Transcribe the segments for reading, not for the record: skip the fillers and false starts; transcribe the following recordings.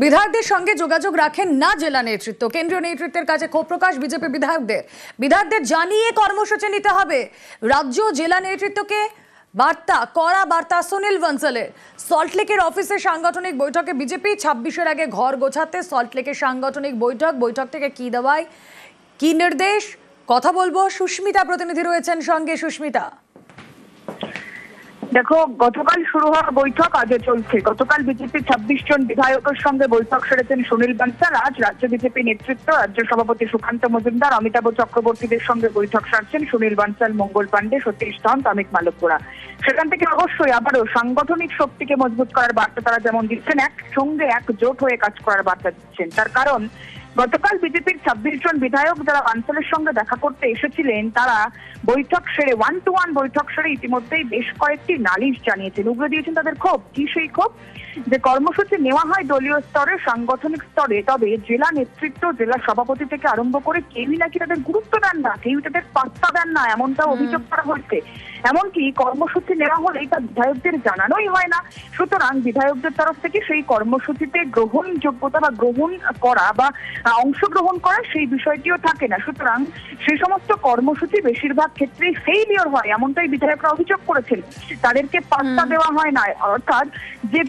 বিধায়কদের সঙ্গে যোগাযোগ রাখেন না জেলা নেতৃত্ব। কেন্দ্রীয় নেতৃত্বের কাছে ক্ষোভ প্রকাশ বিজেপি বিধায়কদের জানিয়ে কর্মসূচি নিতে হবে। রাজ্য জেলা নেতৃত্বকে কড়া বার্তা সুনীল বনসলের। সল্টলেকের অফিসে সাংগঠনিক বৈঠকে বিজেপি 26-এর আগে ঘর গোছাতে সল্টলেকের সাংগঠনিক বৈঠক থেকে কি দাওয়ায় কি নির্দেশ কথা বলবো। সুস্মিতা প্রতিনিধি রয়েছেন সঙ্গে। সুস্মিতা, দেখো, গতকাল শুরু হওয়া বৈঠক আজও চলছে। গতকাল বিজেপির 26 জন বিধায়কের সঙ্গে বৈঠক সেরেছেন সুনীল বনসল। আজ রাজ্য বিজেপি নেতৃত্ব, রাজ্য সভাপতি সুকান্ত মজুমদার, অমিতাভ চক্রবর্তীদের সঙ্গে বৈঠক সারছেন সুনীল বনসল, মঙ্গল পাণ্ডে, সতীশ ধন, অমিত মালব্যরা। সেখান থেকে অবশ্যই আবারও সাংগঠনিক শক্তিকে মজবুত করার বার্তা তারা যেমন দিচ্ছেন, একসঙ্গে একজোট হয়ে কাজ করার বার্তা দিচ্ছেন। তার কারণ, গতকাল বিজেপির 26 জন বিধায়ক যারা বনসলের সঙ্গে দেখা করতে এসেছিলেন, তারা বৈঠক সেরে 1-to-1 বৈঠক সেরে ইতিমধ্যেই বেশ কয়েকটি নালিশ জানিয়েছেন, উগরে দিয়েছেন তাদের ক্ষোভ। কি সেই ক্ষোভ? যে কর্মসূচি নেওয়া হয় দলীয় স্তরে, সাংগঠনিক স্তরে, তবে জেলা নেতৃত্ব, জেলা সভাপতি থেকে আরম্ভ করে কেউই নাকি তাদের গুরুত্ব দেন না, কেউ তাদের পাত্তা দেন না, এমনটা অভিযোগ করা হচ্ছে। এমনকি কর্মসূচি নেওয়া হলেই তা বিধায়কদের জানানোই হয় না। সুতরাং বিধায়কদের তরফ থেকে সেই কর্মসূচিতে গ্রহণযোগ্যতা বা গ্রহণ করা বা অংশগ্রহণ করা সেই বিষয়টিও থাকে না। সুতরাং সেই সমস্ত কর্মসূচি বেশিরভাগ ক্ষেত্রেই ফেইলিওর হয়, এমনটাই বিধায়করা অভিযোগ করেছেন। তাদেরকে পাত্তা দেওয়া হয় না। অর্থাৎ যে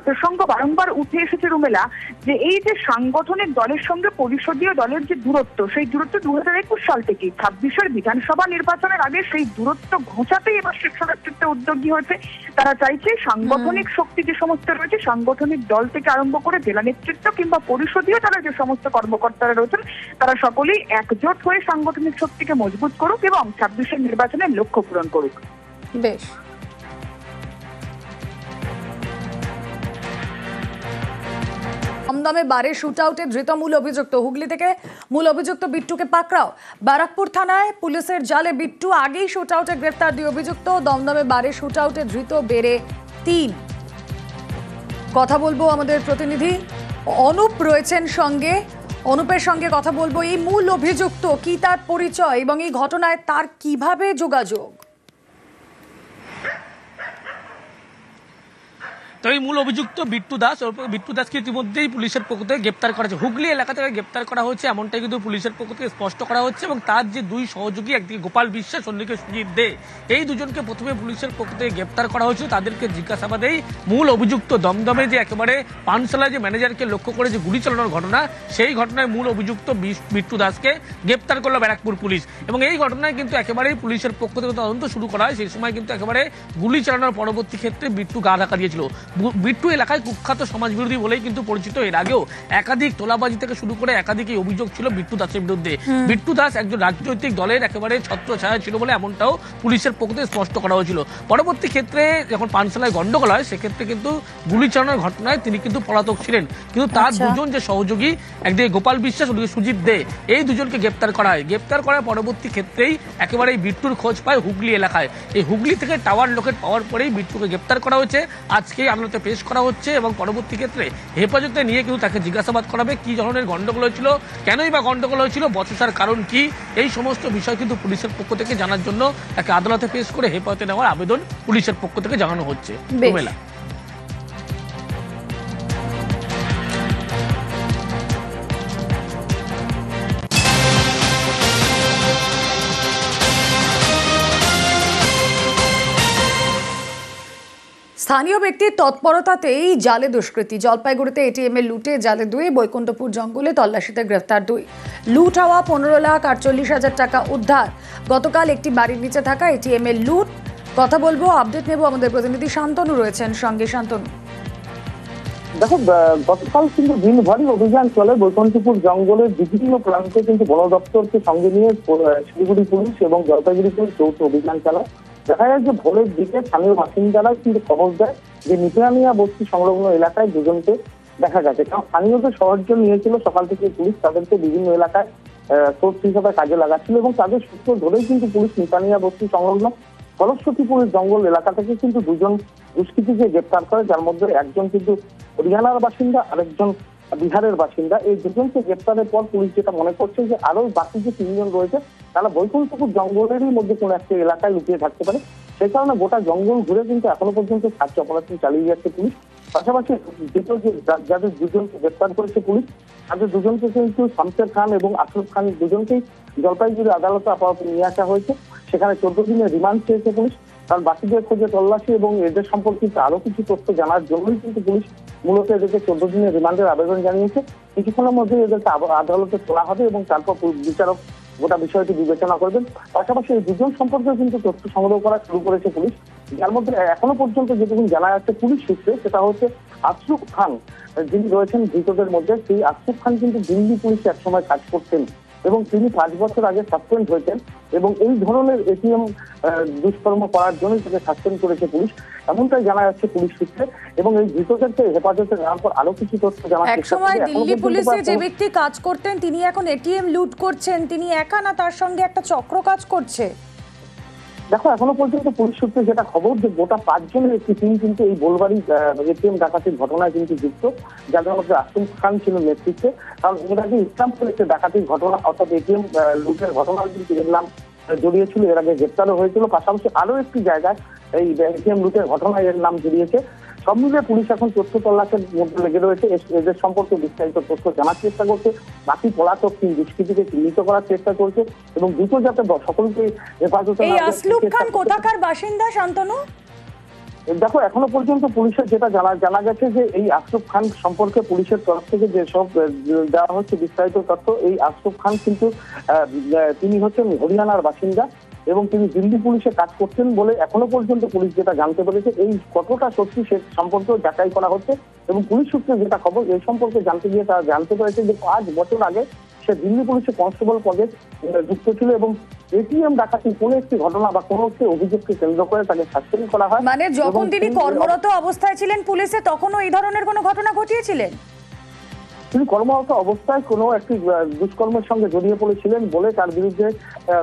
প্রসঙ্গ বারংবার উঠে এসেছে রুমেলা, যে এই যে সাংগঠনিক দলের সঙ্গে পরিষদীয় দলের যে দূরত্ব, সেই দূরত্ব 2021 সাল থেকে 26-এর বিধানসভা নির্বাচনের আগে সেই দূরত্ব ঘোচাতেই এবার শীর্ষ নেতৃত্ব উদ্যোগী হয়েছে। তারা চাইছে সাংগঠনিক শক্তি যে সমস্ত রয়েছে, সাংগঠনিক দল থেকে আরম্ভ করে জেলা নেতৃত্ব কিংবা পরিষদীয় দলের যে সমস্ত কর্মকর্তারা রয়েছেন, তারা সকলেই একজোট হয়ে সাংগঠনিক শক্তিকে মজবুত করুক এবং 26-এর নির্বাচনের লক্ষ্য পূরণ করুক। বেশ, দমদমে বারে শুট আউটে ধৃত মূল অভিযুক্ত। হুগলি থেকে মূল অভিযুক্ত বিট্টুকে পাকড়াও। ব্যারাকপুর থানায় পুলিশের জালে বিট্টু। আগেই শুট আউটে গ্রেফতার 2 অভিযুক্ত। দমদমে বারে শুট আউটে ধৃত বেড়ে 3। কথা বলবো আমাদের প্রতিনিধি অনুপ রয়েছেন সঙ্গে। অনুপের সঙ্গে কথা বলবো। এই মূল অভিযুক্ত কি, তার পরিচয় এবং এই ঘটনায় তার কিভাবে যোগাযোগ? তো এই মূল অভিযুক্ত বিট্টু দাসকে ইতিমধ্যেই পুলিশের পক্ষ থেকে গ্রেপ্তার করা হয়েছে। হুগলি এলাকা থেকে গ্রেপ্তার করা হয়েছে, এমনটাই কিন্তু পুলিশের পক্ষ থেকে স্পষ্ট করা হচ্ছে। এবং তার যে 2 সহযোগী, একদিকে গোপাল বিশ্বাস, অন্যদিকে সুজিত দে, এই দুজনকে প্রথমে পুলিশের পক্ষ থেকে গ্রেপ্তার করা হয়েছিল। তাদেরকে জিজ্ঞাসাবাদেই মূল অভিযুক্ত দমদমে যে একেবারে পানশালায় যে ম্যানেজারকে লক্ষ্য করে যে গুলি চালানোর ঘটনা, সেই ঘটনায় মূল অভিযুক্ত বিট্টু দাসকে গ্রেপ্তার করলো ব্যারাকপুর পুলিশ। এবং এই ঘটনায় কিন্তু একেবারেই পুলিশের পক্ষ থেকে তদন্ত শুরু করা হয়। সেই সময় কিন্তু একেবারে গুলি চালানোর পরবর্তী ক্ষেত্রে বিট্টু গা ঢাকা দিয়েছিল। বিট্টু এলাকায় কুখ্যাত সমাজবিরোধী বলেই কিন্তু পরিচিত। এর আগেও একাধিক তোলাবাজি থেকে শুরু করে একাধিক অভিযোগ ছিল বিট্টু দাসের বিরুদ্ধে। বিট্টু দাস একজন রাজনৈতিক দলের একেবারে ছত্রছায়া ছিল বলে এমনটাও পুলিশের পক্ষ থেকে স্পষ্ট করা হয়েছিল। পরবর্তী ক্ষেত্রে যখন পানশালায় গন্ডগোল হয়, সেক্ষেত্রে কিন্তু গুলি চালানোর ঘটনায় তিনি কিন্তু পলাতক ছিলেন। কিন্তু তার দুজন যে সহযোগী, একদিকে গোপাল বিশ্বাস, ওদিকে সুজিত দে, এই দুজনকে গ্রেপ্তার করা হয়। গ্রেপ্তার করার পরবর্তী ক্ষেত্রেই একেবারে বিট্টুর খোঁজ পায় হুগলি এলাকায়। এই হুগলি থেকে টাওয়ার লোকেট পাওয়ার পরেই বিট্টুকে গ্রেপ্তার করা হয়েছে। আজকে আদালতে পেশ করা হচ্ছে এবং পরবর্তী ক্ষেত্রে হেফাজতে নিয়ে কিন্তু তাকে জিজ্ঞাসাবাদ করাবে। কি ধরনের গন্ডগোল হয়েছিল, কেনই বা গন্ডগোল হয়েছিল, বচসার কারণ কি, এই সমস্ত বিষয় কিন্তু পুলিশের পক্ষ থেকে জানার জন্য তাকে আদালতে পেশ করে হেফাজতে নেওয়ার আবেদন পুলিশের পক্ষ থেকে জানানো হচ্ছে। স্থানীয় ব্যক্তির তৎপরতাতেই জালে দুষ্কৃতী। জলপাইগুড়িতে এটিএম এর লুটে জালে 2, বৈকুণ্ঠপুর জঙ্গলে তল্লাশিতে গ্রেফতার 2। লুট হওয়া 15,48,000 টাকা উদ্ধার। গতকাল একটি বাড়ির নিচে থাকা এটিএম এর লুট। কথা বলবো, আপডেট নেব আমাদের প্রতিনিধি শান্তনু রয়েছেন সঙ্গে। শান্তনু, দেখো, গতকাল কিন্তু দিনভরই অভিযান চলে বৈকুণ্ঠপুর জঙ্গলের বিভিন্ন প্রান্তে। কিন্তু বন দপ্তরকে সঙ্গে নিয়ে শিলিগুড়ি পুলিশ এবং জলপাইগুড়ি পুলিশ যৌথ অভিযান চালায়। দেখা যায় যে ভোরের দিকে স্থানীয় বাসিন্দারা কিন্তু খবর দেয় যে নিপিয়ানিয়া বস্তি সংলগ্ন এলাকায় দুজনকে দেখা গেছে। কারণ স্থানীয়দের সাহায্য নিয়েছিল সকাল থেকে পুলিশ, তাদেরকে বিভিন্ন এলাকায় সোর্স হিসাবে কাজে লাগাচ্ছিল এবং তাদের সূত্র ধরেই কিন্তু পুলিশ নিপিয়ানিয়া বস্তি সংলগ্ন ফলশ্রুতিপুর জঙ্গল এলাকা থেকে কিন্তু 2 জন দুষ্কৃতীকে গ্রেপ্তার করে, যার মধ্যে একজন কিন্তু হরিয়ানার বাসিন্দা, আরেকজন বিহারের বাসিন্দা। এই 2 জনকে গ্রেপ্তারের পর পুলিশ যেটা মনে করছে যে আরো বাকি যে 3 জন রয়েছে তারা বৈকুণ্ঠপুর জঙ্গলেরই মধ্যে কোনো একটা এলাকায় লুকিয়ে থাকতে পারে। সেই কারণে গোটা জঙ্গল ঘুরে কিন্তু এখনো পর্যন্ত সার্চ অপারেশন চালিয়ে যাচ্ছে পুলিশ। পাশাপাশি দ্বিতীয় যাদের দুজনকে গ্রেপ্তার করেছে পুলিশ, তাদের দুজনকে কিন্তু শামসের খান এবং আশরফ খান দুজনকেই জলপাইগুড়ি আদালতে আপাতত নিয়ে আসা হয়েছে। সেখানে 14 দিনের রিমান্ড চেয়েছে পুলিশ, কারণ বাকিদের খোঁজে তল্লাশি এবং এদের সম্পর্কিত আরো কিছু তথ্য জানার জন্যই কিন্তু পুলিশ মূলত এদেরকে 14 দিনের রিমান্ডের আবেদন জানিয়েছে। কিছুক্ষণের মধ্যে এদেরকে আদালতে তোলা হবে এবং তারপর বিচারক গোটা বিষয়টি বিবেচনা করবেন। পাশাপাশি এই দুজন সম্পর্কেও কিন্তু তথ্য সংগ্রহ করা শুরু করেছে পুলিশ, যার মধ্যে এখনো পর্যন্ত যেটুকু জানা যাচ্ছে পুলিশ সূত্রে, সেটা হচ্ছে আশরফ খান যিনি রয়েছেন ধৃতদের মধ্যে, সেই আশরফ খান কিন্তু দিল্লি পুলিশে একসময় কাজ করতেন এবং তিনি 5 বছর আগে সাসপেন্ড হয়েছেন এবং এই ধরনের এটিএম দুষ্কর্ম করার জন্য তাকে সাসপেন্ড করেছে পুলিশ, এমনটাই জানা যাচ্ছে পুলিশ সূত্রে। এবং এই ধৃতদেরকে হেফাজতে নেওয়ার পর আরো কিছু তথ্য জানার চেষ্টা একসময় করছে। দিল্লি পুলিশে যে ব্যক্তি কাজ করতেন তিনি এখন এটিএম লুট করছেন, তিনি একা না, তার সঙ্গে একটা চক্র কাজ করছে? দেখো, এখনো পর্যন্ত পুলিশ সূত্রে যেটা খবর, যে গোটা 5 জনের একটি টিম কিন্তু এই বোলবাড়ি এটিএম ডাকাতির ঘটনায় কিন্তু যুক্ত, যাদের মধ্যে আশরফ খান ছিল নেতৃত্বে। কারণ এর আগে ইসলামপুরে একটি ডাকাতির ঘটনা অর্থাৎ এটিএম লুটের ঘটনা কিন্তু এর নাম জড়িয়েছিল, এর আগে গ্রেপ্তারও হয়েছিল। পাশাপাশি আরো একটি জায়গায় এই এটিএম লুটের ঘটনায় এর নাম জড়িয়েছে। সব মিলিয়ে পুলিশ এখন তথ্য তল্লাশের মধ্যে লেগে রয়েছে, এদের সম্পর্কে বিস্তারিত তথ্য জানার চেষ্টা করছে, বাকি পলাতক দুষ্কৃতীকে চিহ্নিত করার চেষ্টা করছে এবং দ্রুত যাতে সকলকে হেফাজতে এই আশরফ খান কোথাকার বাসিন্দা শান্তনু? দেখো, এখনো পর্যন্ত পুলিশের যেটা জানা গেছে যে এই আশরফ খান সম্পর্কে পুলিশের তরফ থেকে যেসব দেওয়া হচ্ছে বিস্তারিত তথ্য, এই আশরফ খান কিন্তু তিনি হচ্ছেন হরিয়ানার বাসিন্দা এবং তিনি দিল্লি পুলিশে কাজ করতেন বলে এখনো পর্যন্ত পুলিশ যেটা জানতে পেরেছে। এই কতটা সত্যি সে সম্পর্কেও যাচাই করা হচ্ছে এবং পুলিশ সূত্রে যেটা খবর, এই সম্পর্কে জানতে গিয়ে তারা জানতে পেরেছে যে 5 বছর আগে সে দিল্লি পুলিশে কনস্টেবল পদে যুক্ত ছিল এবং এটিএম ডাকাতির কোনো একটি ঘটনা বা কোনো একটি অভিযোগকে কেন্দ্র করে তাকে সাসপেন্ড করা হয়। মানে যখন তিনি কর্মরত অবস্থায় ছিলেন পুলিশে, তখনও এই ধরনের কোনো ঘটনা ঘটিয়েছিলেন? তিনি কর্মরত অবস্থায় কোনো একটি দুষ্কর্মের সঙ্গে জড়িয়ে পড়েছিলেন বলে তার বিরুদ্ধে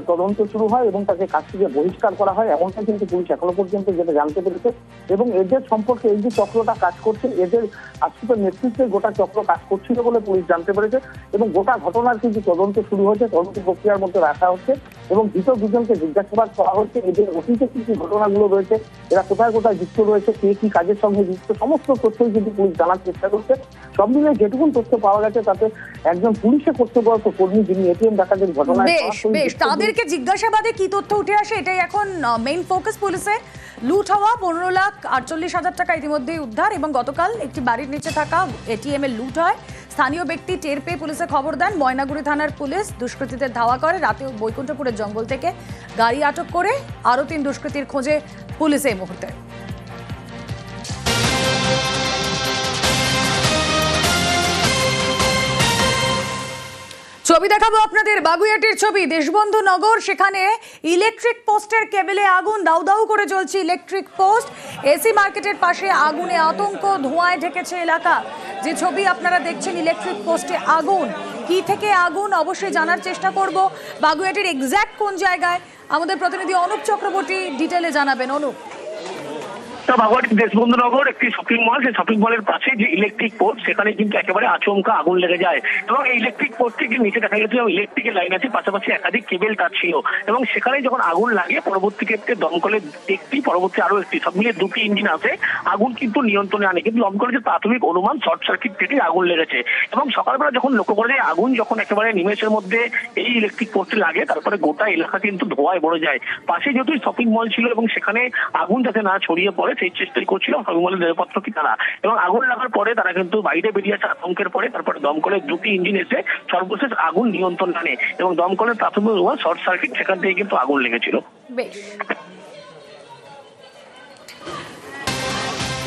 তদন্ত শুরু হয় এবং তাকে কাজ থেকে বহিষ্কার করা হয়, এমনটা কিন্তু পুলিশ এখনো পর্যন্ত যেটা জানতে পেরেছে। এবং এদের সম্পর্কে এই যে চক্রটা কাজ করছে, এদের আশরফের নেতৃত্বে গোটা চক্র কাজ করছিল বলে পুলিশ জানতে পেরেছে এবং গোটা ঘটনার কিন্তু তদন্ত শুরু হয়েছে, তদন্ত প্রক্রিয়ার মধ্যে রাখা হচ্ছে এবং দ্বিতীয় দুজনকে জিজ্ঞাসাবাদ করা হচ্ছে। এদের অতীতে কি কি ঘটনাগুলো রয়েছে, এরা কোথায় কোথায় যুক্ত রয়েছে, কে কি কাজের সঙ্গে যুক্ত, সমস্ত তথ্যই কিন্তু পুলিশ জানার চেষ্টা করছে। সব মিলিয়ে যেটুকু তথ্য পাওয়া গেছে তাতে একজন পুলিশে কর্তব্যরত কর্মী যিনি এটিএম ডাকাতির ঘটনায় বেশ তাদেরকে জিজ্ঞাসাবাদে কি তথ্য উঠে আসে, এটাই এখন মেইন ফোকাস পুলিশের। লুট হওয়া 15,48,000 টাকা ইতিমধ্যেই উদ্ধার এবং গতকাল একটি বাড়ির নিচে থাকা এটিএম এর লুট হয়। স্থানীয় ব্যক্তি টের পেয়ে পুলিশে খবর দেন, ময়নাগুড়ি থানার পুলিশ দুষ্কৃতীদের ধাওয়া করে, রাতে বৈকুণ্ঠপুরের জঙ্গল থেকে গাড়ি আটক করে আরো 3 দুষ্কৃতীর খোঁজে পুলিশ এই মুহূর্তে। ছবি দেখাবো আপনাদের, বাগুইআটির ছবি, দেশবন্ধু নগর, সেখানে ইলেকট্রিক পোস্টের কেবেলে আগুন, দাউ দাউ করে জ্বলছে ইলেকট্রিক পোস্ট। এসি মার্কেটের পাশে আগুনে আতঙ্ক, ধোঁয়ায় ঢেকেছে এলাকা। যে ছবি আপনারা দেখছেন, ইলেকট্রিক পোস্টে আগুন, কি থেকে আগুন অবশ্যই জানার চেষ্টা করব। বাগুইআটির এক্স্যাক্ট কোন জায়গায় আমাদের প্রতিনিধি অনুপ চক্রবর্তী ডিটেলে জানাবেন। অনুপ, দেশবন্ধুনগর একটি শপিং মল, সেই শপিং মলের পাশে যে ইলেকট্রিক পোস্ট, সেখানে কিন্তু একেবারে আচমকা আগুন লেগে যায় এবং এই ইলেকট্রিক পোস্টটির নিচে দেখা গেছে ইলেকট্রিকের লাইন আছে, পাশাপাশি একাধিক কেবল তার ছিল এবং সেখানে যখন আগুন লাগে পরবর্তী ক্ষেত্রে দমকলের একটি, পরবর্তী আরো একটি, সব মিলিয়ে 2টি ইঞ্জিন আছে, আগুন কিন্তু নিয়ন্ত্রণে আনে। কিন্তু দমকলের যে প্রাথমিক অনুমান শর্ট সার্কিট থেকে আগুন লেগেছে এবং সকালবেলা যখন লক্ষ্য করে যায় আগুন যখন একেবারে নিমেষের মধ্যে এই ইলেকট্রিক পোস্টে লাগে, তারপরে গোটা এলাকা কিন্তু ধোঁয়ায় ভরে যায়। পাশে যেহেতু শপিং মল ছিল এবং সেখানে আগুন যাতে না ছড়িয়ে পড়ে সেই চেষ্টাই করছিল শপিং মলের নিরাপত্তা কি তারা, এবং আগুন লাগার পরে তারা কিন্তু বাইরে বেরিয়ে আসে আতঙ্কের পরে। তারপরে দমকলের 2টি ইঞ্জিন এসে সর্বশেষ আগুন নিয়ন্ত্রণ আনে এবং দমকলের প্রাথমিক অনুমান শর্ট সার্কিট, সেখান থেকে কিন্তু আগুন লেগেছিল। বেশ।